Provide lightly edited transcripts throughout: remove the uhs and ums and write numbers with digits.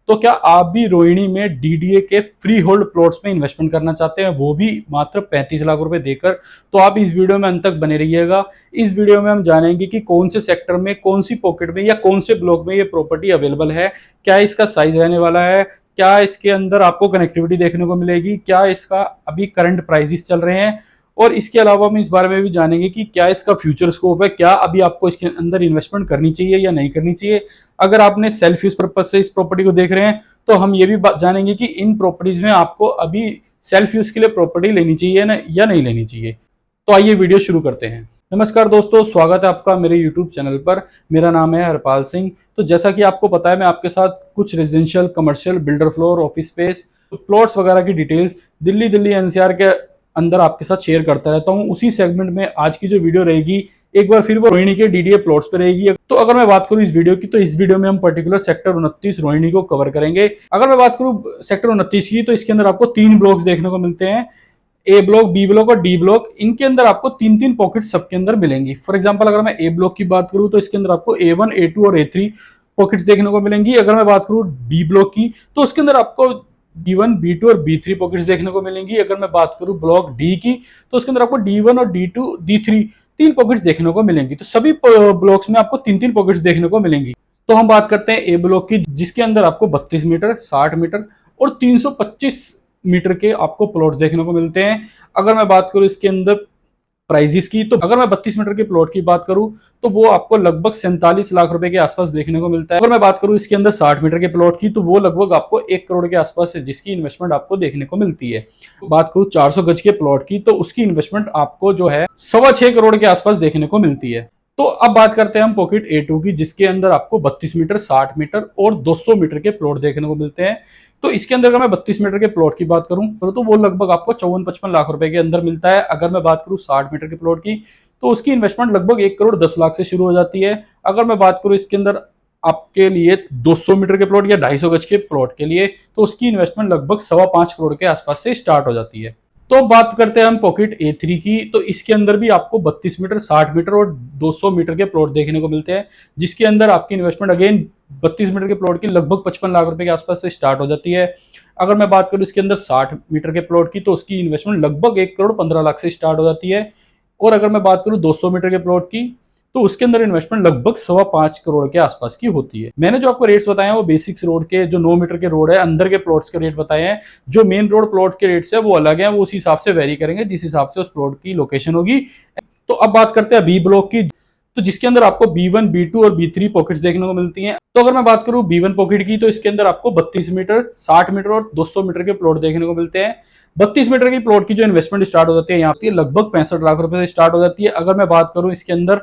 तो क्या आप भी रोहिणी में डीडीए के फ्री होल्ड प्लॉट्स में इन्वेस्टमेंट करना चाहते हैं, वो भी मात्र 35 लाख रुपए देकर? तो आप इस वीडियो में अंत तक बने रहिएगा। इस वीडियो में हम जानेंगे कि कौन से सेक्टर में, कौन सी पॉकेट में या कौन से ब्लॉक में ये प्रॉपर्टी अवेलेबल है, क्या इसका साइज रहने वाला है, क्या इसके अंदर आपको कनेक्टिविटी देखने को मिलेगी, क्या इसका अभी करंट प्राइसेस चल रहे हैं, और इसके अलावा हम इस बारे में भी जानेंगे कि क्या इसका फ्यूचर स्कोप है, क्या अभी आपको इसके अंदर इन्वेस्टमेंट करनी चाहिए या नहीं करनी चाहिए। अगर आपने सेल्फ यूज पर्पज से इस प्रॉपर्टी को देख रहे हैं तो हम ये भी जानेंगे कि इन प्रॉपर्टीज में आपको अभी सेल्फ यूज के लिए प्रॉपर्टी लेनी चाहिए ना या नहीं लेनी चाहिए। तो आइए वीडियो शुरू करते हैं। नमस्कार दोस्तों, स्वागत है आपका मेरे यूट्यूब चैनल पर। मेरा नाम है हरपाल सिंह। तो जैसा कि आपको पता है, मैं आपके साथ कुछ residential, commercial, builder floor, office space, plots वगैरह की डिटेल्स दिल्ली एनसीआर के अंदर आपके साथ शेयर करता रहता हूँ। उसी सेगमेंट में आज की जो वीडियो रहेगी, एक बार फिर वो रोहिणी के डीडीए प्लॉट्स पे रहेगी। तो अगर मैं बात करूं इस वीडियो की, तो इस वीडियो में हम पर्टिकुलर सेक्टर 29 रोहिणी को कवर करेंगे। अगर मैं बात करूं सेक्टर 29 की, तो इसके अंदर आपको 3 ब्लॉक्स देखने को मिलते हैं, ए ब्लॉक, बी ब्लॉक और डी ब्लॉक। इनके अंदर आपको 3 पॉकेट सबके अंदर मिलेंगी। फॉर एग्जाम्पल, अगर मैं ए ब्लॉक की बात करूं तो इसके अंदर आपको A1, A2 और A3 पॉकेट्स देखने को मिलेंगी। अगर मैं बात करूं बी ब्लॉक की, तो उसके अंदर आपको B1, B2 और B3 पॉकेट्स देखने को मिलेंगी। अगर मैं बात करूं ब्लॉक डी की, तो उसके अंदर आपको D1 और D2, D3 3 पॉकेट्स देखने को मिलेंगी। तो सभी ब्लॉक्स में आपको 3 पॉकेट्स देखने को मिलेंगी। तो हम बात करते हैं ए ब्लॉक की, जिसके अंदर आपको 32 मीटर, 60 मीटर और 325 मीटर के आपको प्लॉट देखने को मिलते हैं। अगर मैं बात करूं इसके अंदर प्राइजेस की, तो अगर मैं 32 मीटर के प्लॉट की बात करूं तो वो आपको लगभग 47 लाख रुपए के आसपास देखने को मिलता है। अगर मैं बात करूं इसके अंदर 60 मीटर के प्लॉट की, तो वो लगभग आपको 1 करोड़ के आसपास है, जिसकी इन्वेस्टमेंट आपको देखने को मिलती है। बात करूं 400 गज के प्लॉट की, तो उसकी इन्वेस्टमेंट आपको जो है 6.25 करोड़ के आसपास देखने को मिलती है। तो अब बात करते हैं हम पॉकेट A2 की, जिसके अंदर आपको 32 मीटर, 60 मीटर और 200 मीटर के प्लॉट देखने को मिलते हैं। तो इसके अंदर अगर मैं 32 मीटर के प्लॉट की बात करूं तो वो लगभग आपको 54-55 लाख रुपए के अंदर मिलता है। अगर मैं बात करूं 60 मीटर के प्लॉट की, तो उसकी इन्वेस्टमेंट लगभग 1 करोड़ 10 लाख से शुरू हो जाती है। अगर मैं बात करूं इसके अंदर आपके लिए 200 मीटर के प्लॉट या 250 गज के प्लॉट के लिए, तो उसकी इन्वेस्टमेंट लगभग 5.25 करोड़ के आसपास से स्टार्ट हो जाती है। तो बात करते हैं हम पॉकेट A3 की, तो इसके अंदर भी आपको 32 मीटर, 60 मीटर और 200 मीटर के प्लॉट देखने को मिलते हैं, जिसके अंदर आपकी इन्वेस्टमेंट अगेन 32 मीटर के प्लॉट की लगभग 55 लाख रुपए के आसपास से स्टार्ट हो जाती है। अगर मैं बात करूं इसके अंदर 60 मीटर के प्लॉट की, तो उसकी इन्वेस्टमेंट लगभग 1 करोड़ 15 लाख से स्टार्ट हो जाती है। और अगर मैं बात करूं 200 मीटर के प्लॉट की, तो उसके अंदर इन्वेस्टमेंट लगभग 5.25 करोड़ के आसपास की होती है। मैंने जो आपको रेट्स बताए हैं वो बेसिक्स रोड के, जो 9 मीटर के रोड है, अंदर के प्लॉट्स के रेट बताए हैं। जो मेन रोड प्लॉट के रेट्स है वो अलग है, वो उस हिसाब से वेरी करेंगे जिस हिसाब से उस प्लॉट की लोकेशन होगी। तो अब बात करते हैं बी ब्लॉक की, तो जिसके अंदर आपको B1, B2 और B3 पॉकेट्स देखने को मिलती हैं। तो अगर मैं बात करूं B1 पॉकेट की, तो इसके अंदर आपको 32 मीटर, 60 मीटर और 200 मीटर के प्लॉट देखने को मिलते हैं। 32 मीटर की प्लॉट की जो इन्वेस्टमेंट स्टार्ट हो जाती है यहाँ पे लगभग 65 लाख रुपए से स्टार्ट हो जाती है। अगर मैं बात करूं इसके अंदर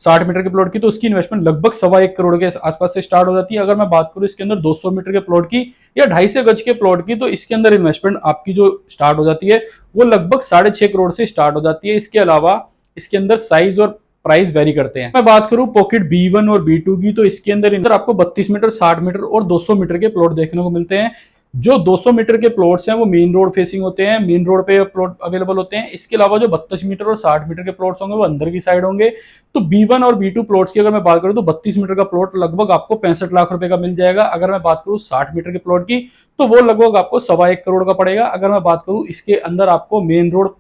60 मीटर के प्लॉट की, तो उसकी इन्वेस्टमेंट लगभग 1.25 करोड़ के आसपास से स्टार्ट हो जाती है। अगर मैं बात करूं इसके अंदर 200 मीटर के प्लॉट की या 250 गज के प्लॉट की, तो इसके अंदर इन्वेस्टमेंट आपकी जो स्टार्ट हो जाती है वो लगभग 6.5 करोड़ से स्टार्ट हो जाती है। इसके अलावा इसके अंदर साइज और प्राइस वेरी करते हैं। मैं बात करूं पॉकेट B1 और B2 की, तो इसके अंदर आपको 32 मीटर, 60 मीटर और 200 मीटर के प्लॉट देखने को मिलते हैं। जो 200 मीटर के प्लॉट्स हैं वो मेन रोड फेसिंग होते हैं, मेन रोड पे प्लॉट अवेलेबल होते हैं। इसके अलावा जो 32 मीटर और 60 मीटर के प्लॉट्स होंगे वो अंदर की साइड होंगे। तो B1 और B2 प्लॉट्स की अगर मैं बात करूं, तो 32 मीटर का प्लॉट लगभग आपको 65 लाख रुपए का मिल जाएगा। अगर मैं बात करूं 60 मीटर के प्लॉट की, तो वो लगभग आपको 1.25 करोड़ का पड़ेगा। अगर मैं बात करूं इसके अंदर आपको मेन रोड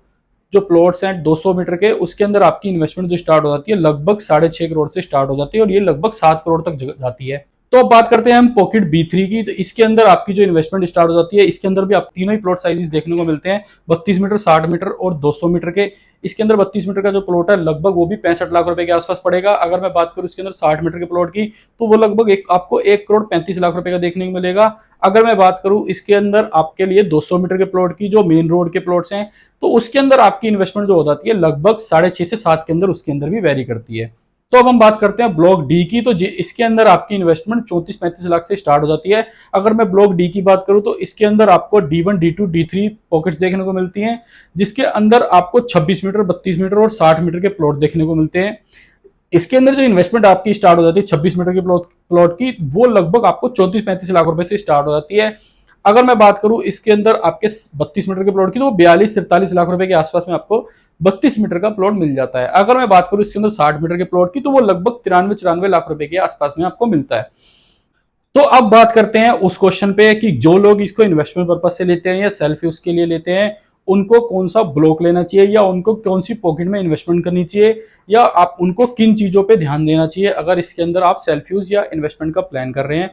जो प्लॉट्स हैं 200 मीटर के, उसके अंदर आपकी इन्वेस्टमेंट जो स्टार्ट हो जाती है लगभग 6.5 करोड़ से स्टार्ट हो जाती है, और ये लगभग 7 करोड़ तक जाती है। तो अब बात करते हैं हम पॉकेट B3 की, तो इसके अंदर आपकी जो इन्वेस्टमेंट स्टार्ट हो जाती है, इसके अंदर भी आप तीनों ही प्लॉट साइजेस देखने को मिलते हैं, 32 मीटर, 60 मीटर और 200 मीटर के। इसके अंदर 32 मीटर का जो प्लॉट है लगभग वो भी 65 लाख रुपए के आसपास पड़ेगा। अगर मैं बात करूं इसके अंदर 60 मीटर के प्लॉट की, तो वो लगभग आपको 1 करोड़ 35 लाख रुपए का देखने को मिलेगा। अगर मैं बात करूं इसके अंदर आपके लिए 200 मीटर के प्लॉट की, जो मेन रोड के प्लॉट्स हैं, तो उसके अंदर आपकी इन्वेस्टमेंट जो हो जाती है लगभग 6.5 से 7 के अंदर, उसके अंदर भी वेरी करती है। तो अब हम बात करते हैं ब्लॉक डी की, तो इसके अंदर आपकी इन्वेस्टमेंट 34-35 लाख से स्टार्ट हो जाती है। अगर मैं ब्लॉक डी की बात करूं, तो इसके अंदर आपको D1, D2, D3 पॉकेट्स देखने को मिलती हैं, जिसके अंदर आपको 26 मीटर, 32 मीटर और 60 मीटर के प्लॉट देखने को मिलते हैं। इसके अंदर जो इन्वेस्टमेंट आपकी स्टार्ट हो जाती है 26 मीटर के प्लॉट की, वो लगभग आपको 34-35 लाख रुपए से स्टार्ट हो जाती है। अगर मैं बात करूं इसके अंदर आपके 32 मीटर के प्लॉट की, तो वो 42-43 लाख रुपए के आसपास में आपको 32 मीटर का प्लॉट मिल जाता है। अगर मैं बात करूं इसके अंदर 60 मीटर के प्लॉट की, तो वो लगभग 93-94 लाख रुपए के आसपास में आपको मिलता है। तो अब बात करते हैं उस क्वेश्चन पे कि जो लोग इसको इन्वेस्टमेंट पर्पज से लेते हैं या सेल्फ यूज के लिए लेते हैं, उनको कौन सा ब्लॉक लेना चाहिए या उनको कौन सी पॉकेट में इन्वेस्टमेंट करनी चाहिए, या आप उनको किन चीजों पे ध्यान देना चाहिए अगर इसके अंदर आप सेल्फ यूज या इन्वेस्टमेंट का प्लान कर रहे हैं।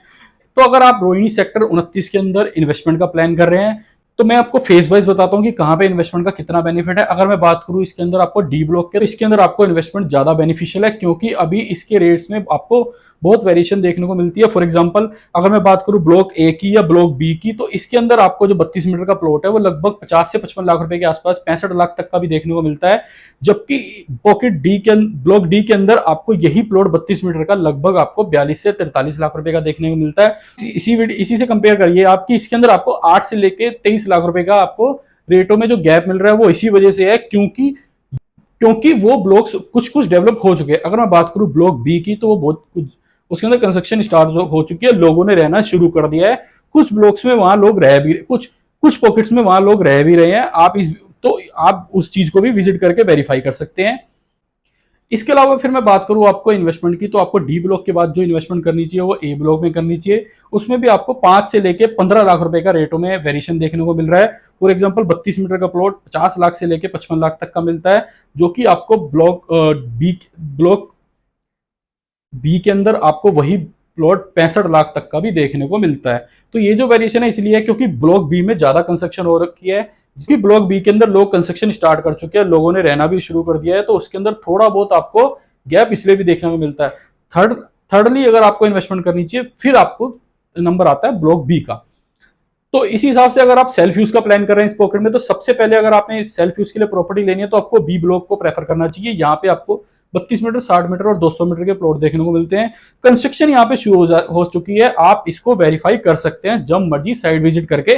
तो अगर आप रोहिणी सेक्टर 29 के अंदर इन्वेस्टमेंट का प्लान कर रहे हैं, तो मैं आपको फेज वाइज बताता हूं कि कहां पे इन्वेस्टमेंट का कितना बेनिफिट है। अगर मैं बात करूं इसके अंदर आपको डी ब्लॉक के, तो इसके अंदर आपको इन्वेस्टमेंट ज्यादा बेनिफिशियल है, क्योंकि अभी इसके रेट्स में आपको बहुत वेरिएशन देखने को मिलती है। फॉर एग्जांपल अगर मैं बात करूं ब्लॉक ए की या ब्लॉक बी की, तो इसके अंदर आपको जो 32 मीटर का प्लॉट है वो लगभग 50 से 55 लाख रुपए के आसपास, 65 लाख तक का भी देखने को मिलता है। जबकि पॉकेट डी के ब्लॉक डी के अंदर आपको यही प्लॉट 32 मीटर का लगभग आपको 42 से 43 लाख रुपए का देखने को मिलता है। इसी से कंपेयर करिए आपकी, इसके अंदर आपको 8 से लेके 23 लाख रुपए का आपको रेटों में जो गैप मिल रहा है वो इसी वजह से है, क्योंकि वो ब्लॉक्स कुछ कुछ डेवलप हो चुके हैं। अगर मैं बात करूं ब्लॉक बी की, तो वो बहुत कुछ उसके अंदर कंस्ट्रक्शन स्टार्ट हो चुकी है, लोगों ने रहना शुरू कर दिया है। कुछ ब्लॉक्स में वहां लोग रह भी, कुछ कुछ पॉकेट्स में वहां लोग रह भी रहे हैं। आप उस चीज को भी विजिट करके वेरीफाई कर सकते हैं। इसके अलावा फिर मैं बात करूं आपको इन्वेस्टमेंट की, तो आपको डी ब्लॉक के बाद जो इन्वेस्टमेंट करनी चाहिए वो ए ब्लॉक में करनी चाहिए। उसमें भी आपको 5 से लेके 15 लाख रुपए का रेटों में वेरिएशन देखने को मिल रहा है। फॉर एग्जांपल 32 मीटर का प्लॉट 50 लाख से लेके 55 लाख तक का मिलता है, जो कि आपको ब्लॉक बी के अंदर आपको वही प्लॉट 65 लाख तक का भी देखने को मिलता है। तो ये जो वेरिएशन है इसलिए है क्योंकि ब्लॉक बी में ज्यादा कंस्ट्रक्शन हो रखी है, जिसकी ब्लॉक बी के अंदर लोग कंस्ट्रक्शन स्टार्ट कर चुके हैं, लोगों ने रहना भी शुरू कर दिया है, तो उसके अंदर थोड़ा बहुत आपको गैप इसलिए भी देखने को मिलता है। थर्डली अगर आपको इन्वेस्टमेंट करनी चाहिए, फिर आपको नंबर आता है ब्लॉक बी का। तो इसी हिसाब से अगर आप सेल्फ यूज का प्लान कर रहे हैं इस पॉकेट में, तो सबसे पहले अगर आपने सेल्फ यूज के लिए प्रॉपर्टी लेनी है तो आपको बी ब्लॉक को प्रेफर करना चाहिए। यहाँ पे आपको 32 मीटर, 60 मीटर और 200 मीटर के प्लॉट देखने को मिलते हैं। कंस्ट्रक्शन यहाँ पे शुरू हो चुकी है, आप इसको वेरीफाई कर सकते हैं जब मर्जी साइड विजिट करके।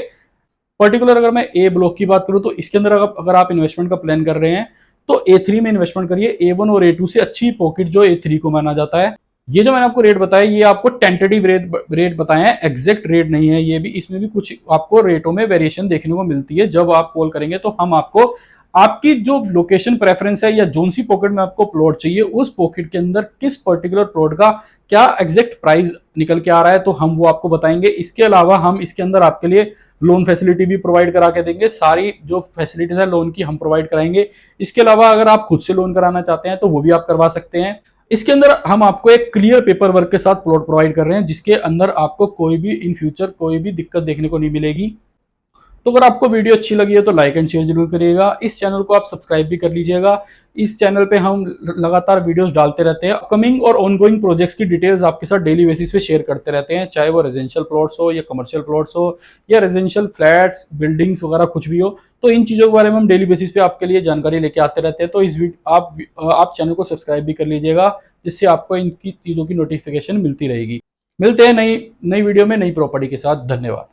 पर्टिकुलर अगर मैं ए ब्लॉक की बात करूं, तो इसके अंदर अगर आप इन्वेस्टमेंट का प्लान कर रहे हैं तो ए3 में इन्वेस्टमेंट करिए। ए1 और ए2 से अच्छी पॉकेट जो ए3 को माना जाता है। ये जो मैंने आपको रेट बताया, ये आपको टेंटेटिव रेट बताए हैं, एग्जैक्ट रेट नहीं है ये भी। इसमें भी कुछ आपको रेटों में वेरिएशन देखने को मिलती है। जब आप कॉल करेंगे तो हम आपको आपकी जो लोकेशन प्रेफरेंस है या जोन सी पॉकेट में आपको प्लॉट चाहिए, उस पॉकेट के अंदर किस पर्टिकुलर प्लॉट का क्या एग्जैक्ट प्राइस निकल के आ रहा है, तो हम वो आपको बताएंगे। इसके अलावा हम इसके अंदर आपके लिए लोन फैसिलिटी भी प्रोवाइड करा के देंगे। सारी जो फैसिलिटीज है लोन की हम प्रोवाइड कराएंगे। इसके अलावा अगर आप खुद से लोन कराना चाहते हैं तो वो भी आप करवा सकते हैं। इसके अंदर हम आपको एक क्लियर पेपर वर्क के साथ प्लॉट प्रोवाइड कर रहे हैं, जिसके अंदर आपको कोई भी इन फ्यूचर कोई भी दिक्कत देखने को नहीं मिलेगी। तो अगर आपको वीडियो अच्छी लगी है तो लाइक एंड शेयर जरूर करिएगा। इस चैनल को आप सब्सक्राइब भी कर लीजिएगा। इस चैनल पे हम लगातार वीडियोस डालते रहते हैं। अपकमिंग और ऑनगोइंग प्रोजेक्ट्स की डिटेल्स आपके साथ डेली बेसिस पे शेयर करते रहते हैं, चाहे वो रेजिडेंशियल प्लॉट्स हो या कमर्शियल प्लॉट्स हो या रेजिडेंशियल फ्लैट्स, बिल्डिंग्स वगैरह कुछ भी हो। तो इन चीज़ों के बारे में हम डेली बेसिस पे आपके लिए जानकारी लेके आते रहते हैं। तो आप चैनल को सब्सक्राइब भी कर लीजिएगा, जिससे आपको इनकी चीज़ों की नोटिफिकेशन मिलती रहेगी। मिलते हैं नई नई वीडियो में नई प्रॉपर्टी के साथ। धन्यवाद।